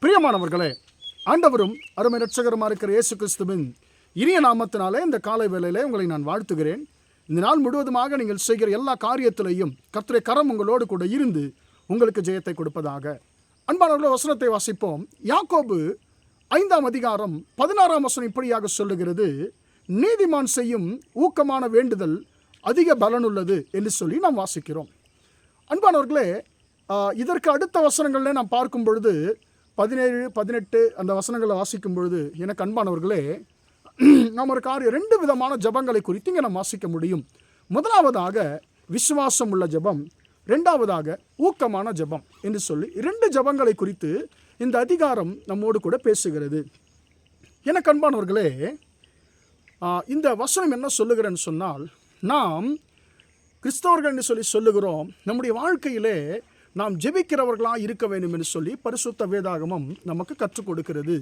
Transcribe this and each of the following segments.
பிரியமானவர்களே, ஆண்டவரும் அருமை இரட்சகருமா இருக்கிற இயேசு கிறிஸ்துவின் இனிய நாமத்தினாலே இந்த காலை வேளையிலே உங்களை நான் வாழ்த்துகிறேன். இந்த நாள் முழுவதுமாக நீங்கள் செய்கிற எல்லா காரியத்திலையும் கர்த்தருடைய கரம் உங்களோடு கூட இருந்து உங்களுக்கு ஜெயத்தை கொடுப்பதாக. அன்பானவர்களே, வசனத்தை வாசிப்போம். யாக்கோபு 5ஆம் அதிகாரம் 16ஆம் வசனம் இப்படியாக சொல்லுகிறது, நீதிமான் செய்யும் ஊக்கமான வேண்டுதல் அதிக பலனுள்ளது என்று சொல்லி நாம் வாசிக்கிறோம். அன்பானவர்களே, இதற்கு அடுத்த வசனங்களில் நாம் பார்க்கும் பொழுது 17, 18 அந்த வசனங்களை வாசிக்கும் பொழுது எனக்கு அன்பானவர்களே, நாம் ஒரு காரியம் 2 விதமான ஜபங்களை குறித்து இங்கே நாம் வாசிக்க முடியும். முதலாவதாக விசுவாசம் உள்ள ஜபம், 2ஆவதாக ஊக்கமான ஜபம் என்று சொல்லி 2 ஜபங்களை குறித்து இந்த அதிகாரம் நம்மோடு கூட பேசுகிறது. எனக்கு அன்பானவர்களே, இந்த வசனம் என்ன சொல்லுகிறேன்னு சொன்னால், நாம் கிறிஸ்தவர்கள் என்று சொல்லி சொல்லுகிறோம். நம்முடைய வாழ்க்கையிலே நாம் ஜெபிக்கிறவர்களாக இருக்க வேண்டும் என்று சொல்லி பரிசுத்த வேதாகமம் நமக்கு கற்றுக் கொடுக்கிறது.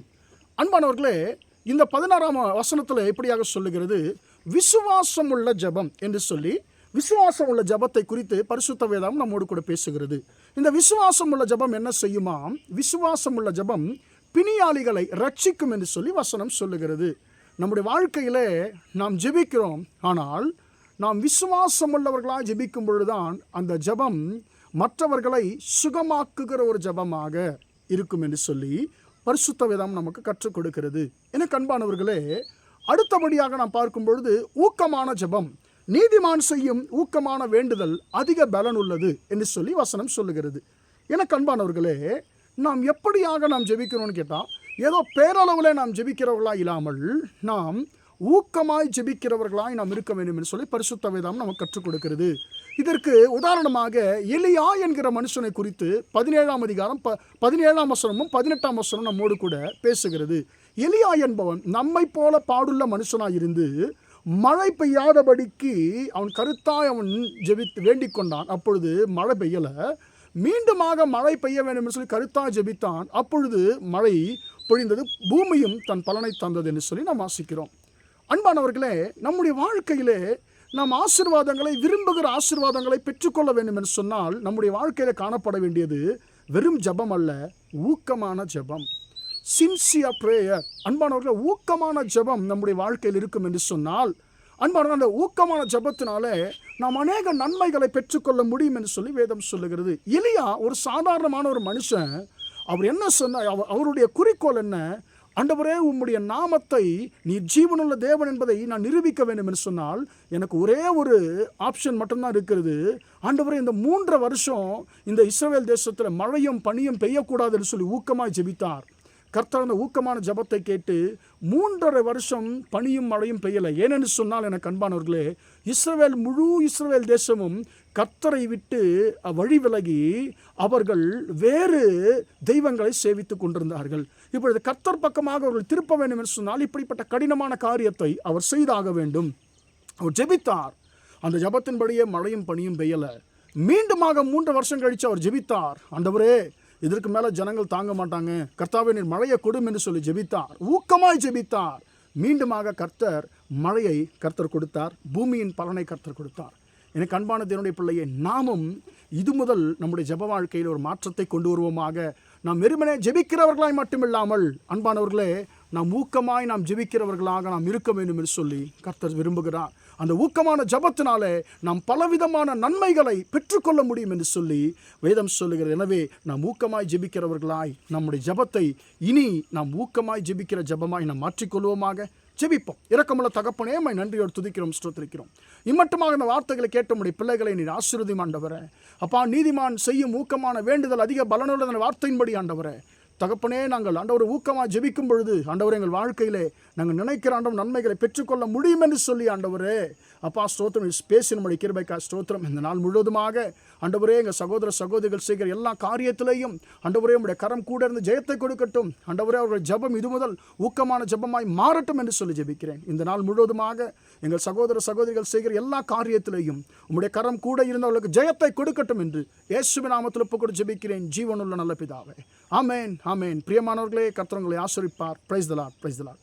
அன்பானவர்களே, இந்த 16ஆம் வசனத்தில் எப்படியாக சொல்லுகிறது, விசுவாசம் உள்ள ஜபம் என்று சொல்லி விசுவாசம் உள்ள ஜபத்தை குறித்து பரிசுத்த வேதாகம் நம்மோடு கூட பேசுகிறது. இந்த விசுவாசம் உள்ள ஜபம் என்ன செய்யுமாம்? விசுவாசம் உள்ள ஜபம் பிணியாளிகளை ரட்சிக்கும் என்று சொல்லி வசனம் சொல்லுகிறது. நம்முடைய வாழ்க்கையிலே நாம் ஜெபிக்கிறோம், ஆனால் நாம் விசுவாசம் உள்ளவர்களாக ஜெபிக்கும் பொழுதுதான் அந்த ஜபம் மற்றவர்களை சுகமாக்குகிற ஒரு ஜபமாக இருக்கும் என்று சொல்லி பரிசுத்த வேதம் நமக்கு கற்றுக் கொடுக்கிறது. எனக்கு அன்பானவர்களே, அடுத்தபடியாக நாம் பார்க்கும் பொழுது ஊக்கமான ஜபம், நீதிமான் செய்யும் ஊக்கமான வேண்டுதல் அதிக பலன் உள்ளது என்று சொல்லி வசனம் சொல்லுகிறது. எனக்கு அன்பானவர்களே, நாம் எப்படியாக நாம் ஜெபிக்கிறோம்னு கேட்டால், ஏதோ பேரளவில் நாம் ஜெபிக்கிறவர்களாக இல்லாமல் நாம் ஊக்கமாய் ஜெபிக்கிறவர்களாய் நாம் இருக்க வேண்டும் என்று சொல்லி பரிசுத்த வேதம் நமக்கு கற்றுக் கொடுக்கிறது. இதற்கு உதாரணமாக எலியா என்கிற மனுஷனை குறித்து 17ஆம் அதிகாரம் 17ஆம் வசனமும் 18ஆம் வசனம் நம்மோடு கூட பேசுகிறது. எலியா என்பவன் நம்மை போல பாடுள்ள மனுஷனாய் இருந்து மழை பெய்யாதபடிக்கு அவன் கருத்தாய் அவன் ஜெபித்து வேண்டிக் கொண்டான். அப்பொழுது மழை பெய்யலை. மீண்டுமாக மழை பெய்ய வேண்டும் என்று சொல்லி கருத்தாய் ஜெபித்தான். அப்பொழுது மழை பொழிந்தது, பூமியும் தன் பலனை தந்தது என்று சொல்லி நாம் வாசிக்கிறோம். அன்பானவர்களே, நம்முடைய வாழ்க்கையிலே நாம் ஆசீர்வாதங்களை விரும்புகிற ஆசீர்வாதங்களை பெற்றுக்கொள்ள வேண்டும் என்று சொன்னால் நம்முடைய வாழ்க்கையில் காணப்பட வேண்டியது வெறும் ஜபம் அல்ல, ஊக்கமான ஜபம், சின்சியர் பிரேயர். அன்பானவர்களே, ஊக்கமான ஜபம் நம்முடைய வாழ்க்கையில் இருக்கும் என்று சொன்னால், அன்பானவர்கள், அந்த ஊக்கமான ஜபத்தினாலே நாம் அநேக நன்மைகளை பெற்றுக்கொள்ள முடியும் என்று சொல்லி வேதம் சொல்லுகிறது. எலியா ஒரு சாதாரணமான ஒரு மனுஷன். அவர் என்ன சொன்னார்? அவருடைய குறிக்கோள் என்ன? ஆண்டவரே, உம்முடைய நாமத்தை நீ ஜீவனுள்ள தேவன் என்பதை நான் நிரூபிக்க வேண்டும் என்று சொன்னால் எனக்கு ஒரே ஒரு ஆப்ஷன் மட்டும்தான் இருக்கிறது. ஆண்டவரே, இந்த 3 வருஷம் இந்த இஸ்ரவேல் தேசத்தில் மழையும் பனியும் பெய்யக்கூடாது என்று சொல்லி ஊக்கமாய் ஜெபித்தார். கர்த்தர் அந்த ஊக்கமான ஜபத்தை கேட்டு 3.5 வருஷம் பனியும் மழையும் பெய்யலை. ஏனென்று சொன்னால் எனக்கு அன்பானவர்களே, முழு இஸ்ரவேல் தேசமும் கர்த்தரை விட்டு வழி விலகி அவர்கள் வேறு தெய்வங்களை சேவித்து கொண்டிருந்தார்கள். இப்பொழுது கர்த்தர் பக்கமாக அவர்கள் திருப்ப வேண்டும் என்று சொன்னால் இப்படிப்பட்ட கடினமான காரியத்தை அவர் செய்தாக வேண்டும். அவர் ஜெபித்தார். அந்த ஜபத்தின்படியே மழையும் பனியும் பெய்யலை. மீண்டுமாக 3 வருஷம் கழித்து அவர் ஜெபித்தார். ஆண்டவரே, இதற்கு மேலே ஜனங்கள் தாங்க மாட்டாங்க, கர்த்தாவே நீர் மழையை கொடும் என்று சொல்லி ஜெபித்தார். ஊக்கமாய் ஜெபித்தார். மீண்டுமாக மழையை கர்த்தர் கொடுத்தார். பூமியின் பலனை கர்த்தர் கொடுத்தார். எனக்கு அன்பான தேவனுடைய பிள்ளையே, நாமும் இது முதல் நம்முடைய ஜெப வாழ்க்கையில் ஒரு மாற்றத்தை கொண்டு வருவோமாக. நாம் வெறுமனே ஜெபிக்கிறவர்களாய் மட்டுமில்லாமல் அன்பானவர்களே, நாம் ஊக்கமாய் நாம் ஜெபிக்கிறவர்களாக நாம் இருக்க வேண்டும் என்று சொல்லி கர்த்தர் விரும்புகிறார். அந்த ஊக்கமான ஜபத்தினாலே நாம் பலவிதமான நன்மைகளை பெற்றுக்கொள்ள முடியும் என்று சொல்லி வேதம் சொல்லுகிறது. எனவே நாம் ஊக்கமாய் ஜெபிக்கிறவர்களாய் நம்முடைய ஜபத்தை இனி நாம் ஊக்கமாய் ஜெபிக்கிற ஜபமாய் நாம் மாற்றிக்கொள்வோமாக. ஜெபிப்போம். இரக்கமுள்ள தகப்பனே, உம்மை நன்றியோடு துதிக்கிறோம், ஸ்தோத்திரிக்கிறோம். இம்மட்டுமாக இந்த வார்த்தைகளை கேட்ட உம்முடைய பிள்ளைகளை நீர் ஆசீர்வதியும் ஆண்டவரே. அப்பா, நீதிமான் செய்யும் ஊக்கமான வேண்டுதல் அதிக பலனுள்ள வார்த்தையின்படி ஆண்டவரே, தகப்பனே, நாங்கள் ஆண்டவர் ஊக்கமாக ஜெபிக்கும் பொழுது ஆண்டவரே, எங்கள் வாழ்க்கையிலே நாங்கள் நினைக்கிற ஆண்டவர் நன்மைகளை பெற்றுக்கொள்ள முடியும் என்று சொல்லி ஆண்டவரே, அப்பா ஸ்தோத்திரம், பேசினுடைய கிருபைக்கா ஸ்தோத்திரம். இந்த நாள் முழுவதுமாக ஆண்டவரே, எங்கள் சகோதர சகோதரிகள் செய்கிற எல்லா காரியத்திலையும் ஆண்டவரே உம்முடைய கரம் கூட இருந்து ஜெயத்தை கொடுக்கட்டும். ஆண்டவரே, அவர்கள் ஜபம் இது முதல் ஊக்கமான ஜபமாய் மாறட்டும் என்று சொல்லி ஜெபிக்கிறேன். இந்த நாள் முழுவதுமாக எங்கள் சகோதர சகோதரிகள் செய்கிற எல்லா காரியத்திலையும் உம்முடைய கரம் கூட இருந்து அவர்களுக்கு ஜெயத்தை கொடுக்கட்டும் என்று இயேசுவின் நாமத்தில் ஒப்புக்கொண்டு ஜெபிக்கிறேன், ஜீவனுள்ள நல்ல பிதாவே. ஆமென், ஆமென். பிரியமானவர்களே, கர்த்தர் உங்களை ஆசீர்வதிப்பார். Praise the Lord, praise the Lord.